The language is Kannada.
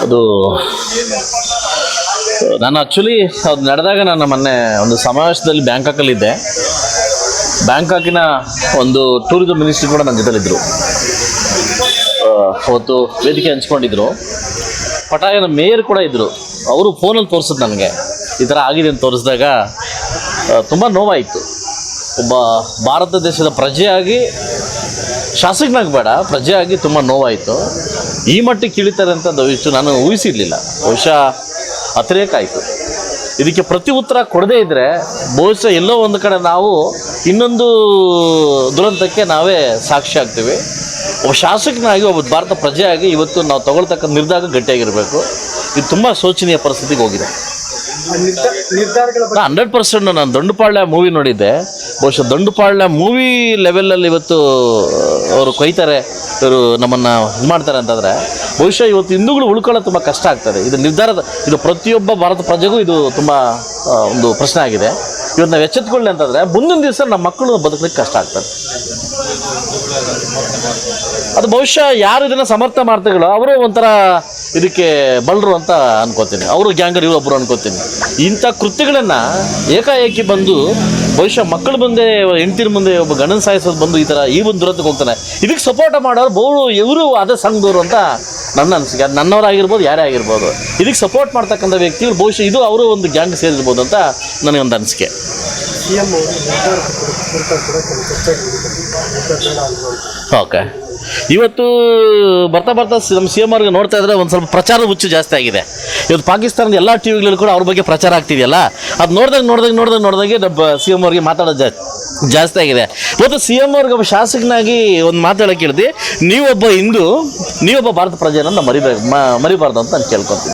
ಅದು ನಾನು ಆ್ಯಕ್ಚುಲಿ ಅದು ನಡೆದಾಗ ನಾನು ಮೊನ್ನೆ ಒಂದು ಸಮಾವೇಶದಲ್ಲಿ ಬ್ಯಾಂಕಾಕಲ್ಲಿದ್ದೆ. ಬ್ಯಾಂಕಾಕಿನ ಒಂದು ಟೂರಿಸಂ ಮಿನಿಸ್ಟ್ರಿ ಕೂಡ ನನ್ನ ಜೊತೆಲಿದ್ದರು. ಅವತ್ತು ವೇದಿಕೆ ಹಂಚ್ಕೊಂಡಿದ್ರು. ಪಟಾಯನ ಮೇಯರ್ ಕೂಡ ಇದ್ದರು. ಅವರು ಫೋನಲ್ಲಿ ತೋರಿಸಿದ್ರು ನನಗೆ ಈ ಥರ ಆಗಿದೆ ಅಂತ ತೋರಿಸಿದಾಗ ತುಂಬ ನೋವಾಯಿತು. ಒಬ್ಬ ಭಾರತ ದೇಶದ ಪ್ರಜೆಯಾಗಿ, ಶಾಸಕನಾಗಿ ಬೇಡ, ಪ್ರಜೆಯಾಗಿ ತುಂಬ ನೋವಾಯಿತು. ಈ ಮಟ್ಟಿಗೆ ಕೀಳಿತಾರೆ ಅಂತ ದಯವಿಟ್ಟು ನಾನು ಊಹಿಸಿರಲಿಲ್ಲ. ಬಹುಶಃ ಅತಿರೇಕ ಆಯಿತು. ಇದಕ್ಕೆ ಪ್ರತಿ ಉತ್ತರ ಕೊಡದೇ ಇದ್ದರೆ ಬಹುಶಃ ಎಲ್ಲೋ ಒಂದು ಕಡೆ ನಾವು ಇನ್ನೊಂದು ದುರಂತಕ್ಕೆ ನಾವೇ ಸಾಕ್ಷಿ ಆಗ್ತೀವಿ. ಒಬ್ಬ ಶಾಸಕನಾಗಿ, ಒಬ್ಬ ಭಾರತ ಪ್ರಜೆಯಾಗಿ ಇವತ್ತು ನಾವು ತಗೊಳ್ತಕ್ಕ ನಿರ್ಧಾರ ಗಟ್ಟಿಯಾಗಿರಬೇಕು. ಇದು ತುಂಬ ಶೋಚನೀಯ ಪರಿಸ್ಥಿತಿಗೆ ಹೋಗಿದೆ. 100% ನಾನು ದಂಡುಪಾಳ್ಯ ಮೂವಿ ನೋಡಿದ್ದೆ. ಬಹುಶಃ ದಂಡುಪಾಳ್ಯ ಮೂವಿ ಲೆವೆಲಲ್ಲಿ ಇವತ್ತು ಅವರು ಕೊಯ್ತಾರೆ, ಇವರು ನಮ್ಮನ್ನು ಇದು ಮಾಡ್ತಾರೆ ಅಂತಂದರೆ ಬಹುಶಃ ಇವತ್ತು ಹಿಂದೂಗಳು ಉಳ್ಕೊಳ್ಳೋದು ತುಂಬ ಕಷ್ಟ ಆಗ್ತದೆ. ಇದು ನಿರ್ಧಾರದ, ಇದು ಪ್ರತಿಯೊಬ್ಬ ಭಾರತ ಪ್ರಜೆಗೂ ಇದು ತುಂಬ ಒಂದು ಪ್ರಶ್ನೆ ಆಗಿದೆ. ಇವತ್ತು ನಾವು ಎಚ್ಚೆತ್ಕೊಳ್ಳಿ ಅಂತಂದರೆ ಮುಂದಿನ ದಿವಸ ನಮ್ಮ ಮಕ್ಕಳು ಬದುಕಲಿಕ್ಕೆ ಕಷ್ಟ ಆಗ್ತದೆ. ಅದು ಬಹುಶಃ ಯಾರು ಇದನ್ನು ಸಮರ್ಥ ಮಾಡ್ತಾರೋ ಅವರು ಒಂಥರ ಇದಕ್ಕೆ ಬಲ್ಲರು ಅಂತ ಅನ್ಕೋತೀನಿ. ಅವರು ಗ್ಯಾಂಗರ್, ಇವರೊಬ್ಬರು ಅನ್ಕೋತೀನಿ. ಇಂಥ ಕೃತ್ಯಗಳನ್ನು ಏಕಾಏಕಿ ಬಂದು ಬಹುಶಃ ಮಕ್ಕಳ ಮುಂದೆ, ಹೆಂಡ್ತಿರ ಮುಂದೆ ಒಬ್ಬ ಗಂಡನ ಸಾಯಿಸೋದು ಬಂದು ಈ ಒಂದು ದುರಂತಕ್ಕೆ ಹೋಗ್ತಾನೆ. ಇದಕ್ಕೆ ಸಪೋರ್ಟ್ ಮಾಡೋರು ಬಹು ಇವರು ಅದೇ ಸಂಘದವರು ಅಂತ ನನ್ನ ಅನಿಸಿಕೆ. ಅದು ನನ್ನವರಾಗಿರ್ಬೋದು, ಯಾರೇ ಆಗಿರ್ಬೋದು. ಇದಕ್ಕೆ ಸಪೋರ್ಟ್ ಮಾಡ್ತಕ್ಕಂಥ ವ್ಯಕ್ತಿಗಳು ಬಹುಶಃ ಇದು ಅವರು ಒಂದು ಗ್ಯಾಂಗ್ ಸೇರಿರ್ಬೋದು ಅಂತ ನನಗೊಂದು ಅನಿಸಿಕೆ. ಓಕೆ, ಇವತ್ತು ಬರ್ತಾ ನಮ್ಮ ಸಿ ಎಮ್ ಅವ್ರಿಗೆ ನೋಡ್ತಾ ಇದ್ರೆ ಒಂದು ಸ್ವಲ್ಪ ಪ್ರಚಾರದ ಹುಚ್ಚು ಜಾಸ್ತಿ ಆಗಿದೆ. ಇವತ್ತು ಪಾಕಿಸ್ತಾನದ ಎಲ್ಲ ಟಿ ವಿಗಳಲ್ಲಿ ಕೂಡ ಅವ್ರ ಬಗ್ಗೆ ಪ್ರಚಾರ ಆಗ್ತಿದೆಯಲ್ಲ, ಅದು ನೋಡಿದಾಗೆ ನಮ್ಮ ಸಿ ಎಮ್ ಅವ್ರಿಗೆ ಮಾತಾಡೋದು ಜಾಸ್ತಿ ಆಗಿದೆ. ಇವತ್ತು ಸಿ ಎಮ್ ಅವ್ರಿಗೆ ಒಬ್ಬ ಶಾಸಕನಾಗಿ ಒಂದು ಮಾತಾಡೋಕೆ ಹೇಳಿದೆ, ನೀವೊಬ್ಬ ಹಿಂದೂ, ನೀವೊಬ್ಬ ಭಾರತ ಪ್ರಜೆಯನ್ನು ಮರಿಬಾರ್ದು ಅಂತ ನಾನು ಕೇಳ್ಕೊತೀನಿ.